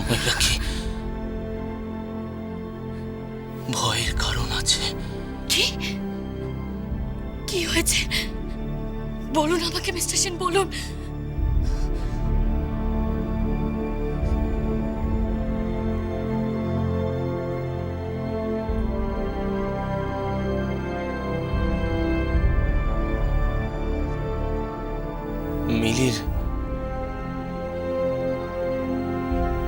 ময়ূরাক্ষী, ভয়ের কারণ আছে। কি কি হয়েছে বলুন আমাকে মিস্টার সেন, বলুন। মিলির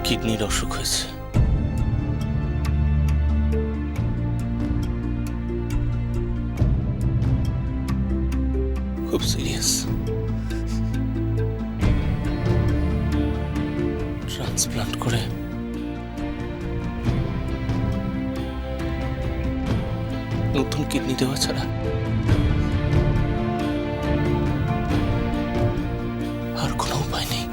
কিডনির অসুখ হয়েছে। খুব সিরিয়াস। ট্রান্সপ্লান্ট করে নতুন কিডনি দেওয়া ছাড়া আর কোনো উপায় নেই।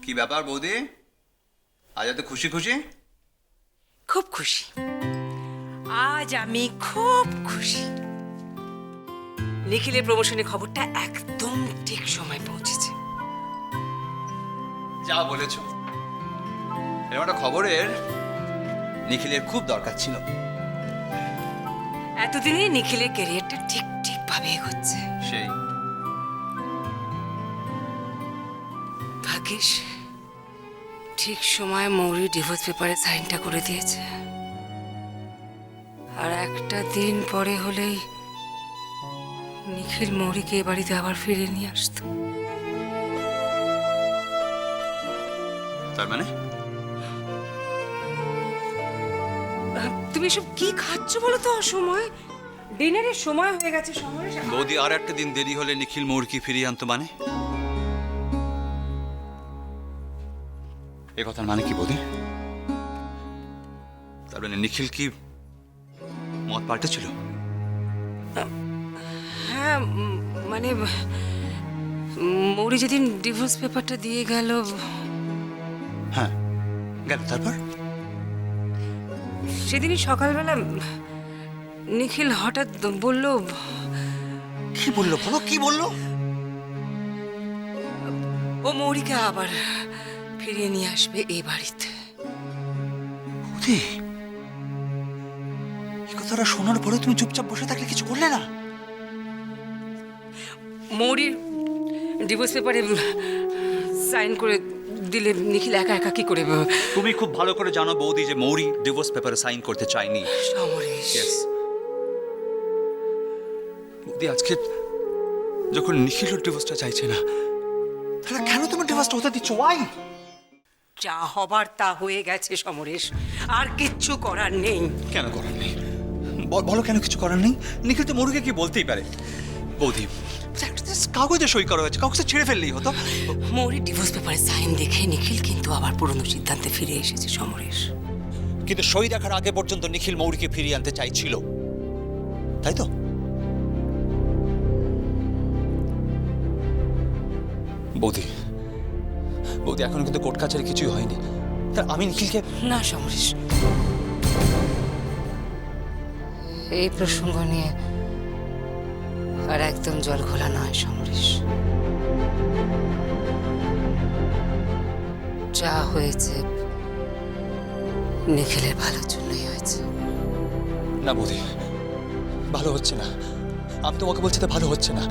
কি ব্যাপার বৌদি, আজ এত খুশি খুশি? খুব খুশি, আজ আমি খুব খুশি। নিখিলের প্রমোশনের খবরটা একদম ঠিক সময় পৌঁছেছে। যা বলেছ, এরকম একটা খবরের নিখিলের খুব দরকার ছিল। এতদিনে নিখিলের ক্যারিয়ারটা ঠিক ঠিক ভাবে এগোচ্ছে। সেই ভাগ্যিস ঠিক সময় মৌরি ডিভোর্স পেপারে সাইনটা করে দিয়েছে। আর একটা দিন পরে হলেই নিখিল মৌরিকে এ বাড়িতে আবার ফিরে নিয়ে আসতো। তার মানে তুমি এসব কি খাচ্ছ বলো তো? অসময়, ডিনারের সময় হয়ে গেছে। সময় বৌদি, আর একটা দিন দেরি হলে নিখিল মৌরকে ফিরিয়ে আনতো মানে? এ কথার মানে কি বৌদি? তার মানে নিখিল কি মত পাল্টেছিল? হ্যাঁ, মানে মৌরি যেদিন ডিভোর্স পেপারটা দিয়ে গেল, হ্যাঁ গেল, তারপর সেদিনই সকালবেলা নিখিল হঠাৎ বলল। কি বললো বলো, কি বললো? ও মৌরিকে আবার ফিরিয়ে নিয়ে আসবে এই বাড়িতে। বৌদি, এই কথাটা শোনার পরে তুমি চুপচাপ বসে থাকলে, কিছু করলে না? মৌরির ডিভোর্স পেপারে সাইন করে দিলে নিখিল একা একা কি করে? তুমি খুব ভালো করে জানো বৌদি যে মৌরি ডিভোর্স পেপারে সাইন করতে চায়নি। সমরেশ, Yes. বৌদি, আজকে যখন নিখিল ডিভোর্সটা চাইছে না, তাহলে কেন তুমি ডিভোর্সটা হতে দিচ্ছ? ওয়াই? যা হবার তা হয়ে গেছে সমরেশ, আর কিচ্ছু করার নেই। কেন করার নেই? বলো কেন কিছু করার নেই? নিখিল তো মৌরিকে কি বলতেই পারে। বৌদি, কাগজে সই করা হয়েছে, কাগজে ছেড়ে ফেললেই হতো। মৌরির ডিভোর্স পেপারে সাইন দেখে নিখিল কিন্তু আবার পুরনো সিদ্ধান্তে ফিরে এসেছে সমরেশ। কিন্তু সই দেখার আগে পর্যন্ত নিখিল মৌরিকে ফিরিয়ে আনতে চাইছিল, তাই তো? বৌদি, বৌদি, এখন কিন্তু কোর্ট কাছারি কিছুই হয়নি। তা আমি নিখিলকে... না সমরেশ, এই প্রসঙ্গ নিয়ে আর একদম জল খোলা নয় সমরেশ। যা হয়েছে নিখিলের ভালোর জন্যই হয়েছে। না বৌদি, ভালো হচ্ছে না। আমি তোমাকে বলছি তো ভালো হচ্ছে না।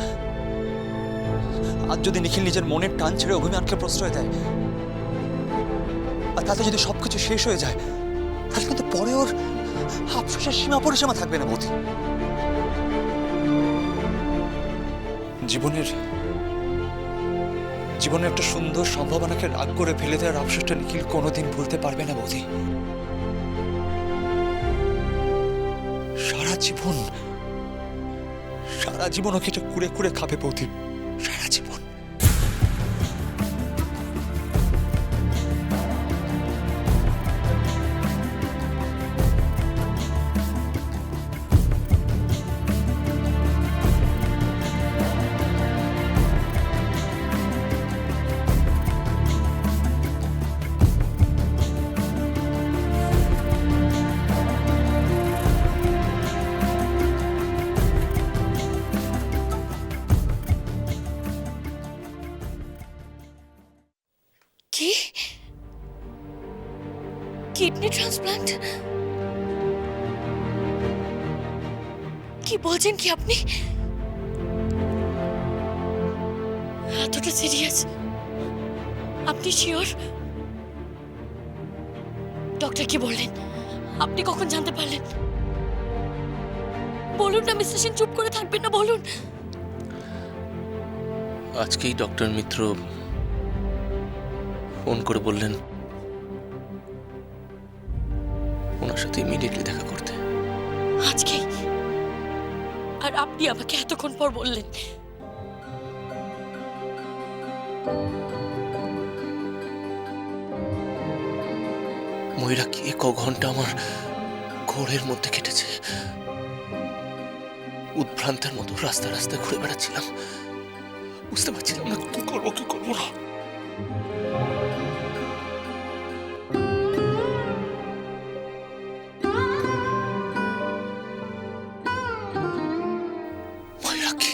আজ যদি নিখিল নিজের মনের টান ছেড়ে অভিমানকে প্রশ্রয় দেয়, আর তাতে যদি সবকিছু শেষ হয়ে যায়, তাহলে কিন্তু পরে ওর আফসোসের সীমা পরিসীমা থাকবে না বৌদি। জীবনের একটা সুন্দর সম্ভাবনাকে রাগ করে ফেলে দেওয়ার আফসোসটা নিখিল কোনোদিন ভুলতে পারবে না বৌদি। সারা জীবন ওকে এটা কুড়ে কুড়ে খাবে বৌদি, সারা জীবন। Kidney transplant? কি বলছেন কি আপনি? এতটা সিরিয়াস? আপনি শিওর? ডক্টর কি বললেন? আপনি কখন জানতে পারলেন? বলুন না মিস্টার সেন, চুপ করে থাকবেন না, বলুন। আজকেই ডক্টর মিত্র ফোন করে বললেন ওনার সাথে ইমিডিয়েটলি দেখা করতে। আজকেই? আর আপনি আমাকে এতক্ষণ পর বললেন? ময়ূরা কি ক ঘন্টা আমার ঘোরের মধ্যে কেটেছে। উদ্ভ্রান্তের মতো রাস্তা রাস্তায় ঘুরে বেড়াচ্ছিলাম, বুঝতে পারছিলাম না কি করবো না। ময়ূরা কি,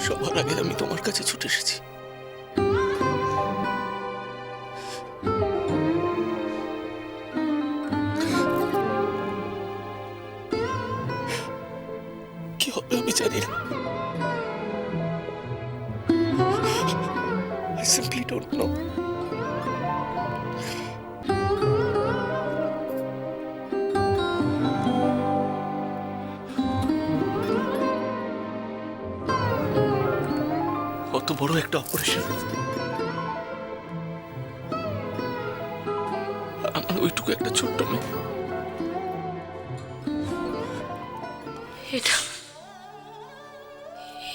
সবার আগে আমি তোমার কাছে ছুটে এসেছি। কি হবে আমি জানি না। I simply don't know. কত বড় একটা অপারেশন, আমার ওইটুকু একটা ছোট্ট মেয়ে।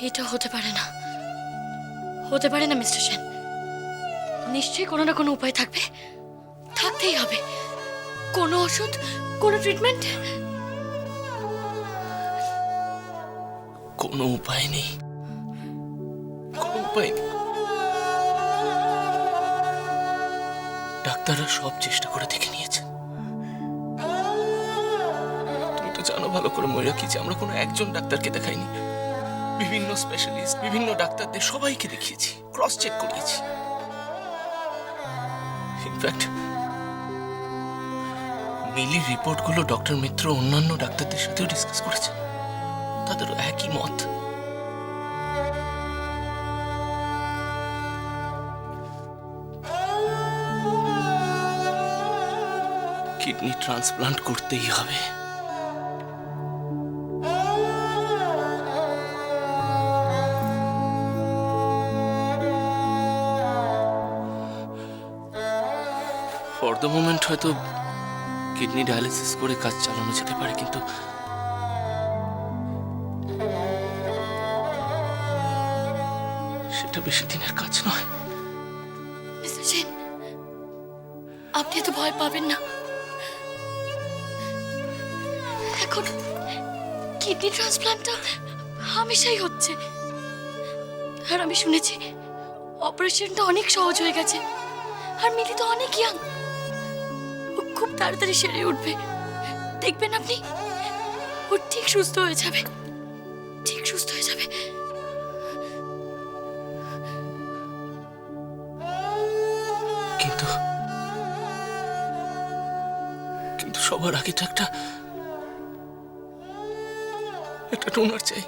এটা হতে পারে না, হতে পারে না মিস্টার সেন। নিশ্চয়ই কোনো না কোনো উপায় থাকবে, থাকতেই হবে। কোনো ওষুধ, কোনো ট্রিটমেন্ট? কোনো উপায় নেই, কোনো উপায় নেই। ডাক্তাররা সব চেষ্টা করে দেখে নিয়েছে। তুমি তো জানো ভালো করে ময়ূরা কি, যে আমরা কোনো একজন ডাক্তারকে দেখাইনি, বিভিন্ন স্পেশালিস্ট, বিভিন্ন ডাক্তারদের সবাইকে দেখিয়েছি, ক্রস চেক করিয়েছি। ইনফ্যাক্ট মিলির রিপোর্টগুলো ডক্টর মিত্র অন্যান্য ডাক্তারদের সাথেও ডিসকাস করেছেন, তাদেরও একই মত। কিডনি ট্রান্সপ্লান্ট করতেই হবে। ফর দ্য মোমেন্ট হয়তো কিডনি ডায়ালিসিস করে কাজ চালানো যেতে পারে, কিন্তু সেটা বেশি দিনের কাজ নয়। মিস্টার সেন, আপনি এত ভয় পাবেন না। এখন কিডনি ট্রান্সপ্লান্টটা হামেশাই হচ্ছে, আর আমি শুনেছি অপারেশনটা অনেক সহজ হয়ে গেছে। আর মিলি তো অনেক ইয়াং, ও খুব তাড়াতাড়ি সেরে উঠবে। দেখবেন আপনি, ও ঠিক সুস্থ হয়ে যাবে, ঠিক সুস্থ হয়ে যাবে। কিন্তু কিন্তু সবার আগে তো একটা ডোনার চাই।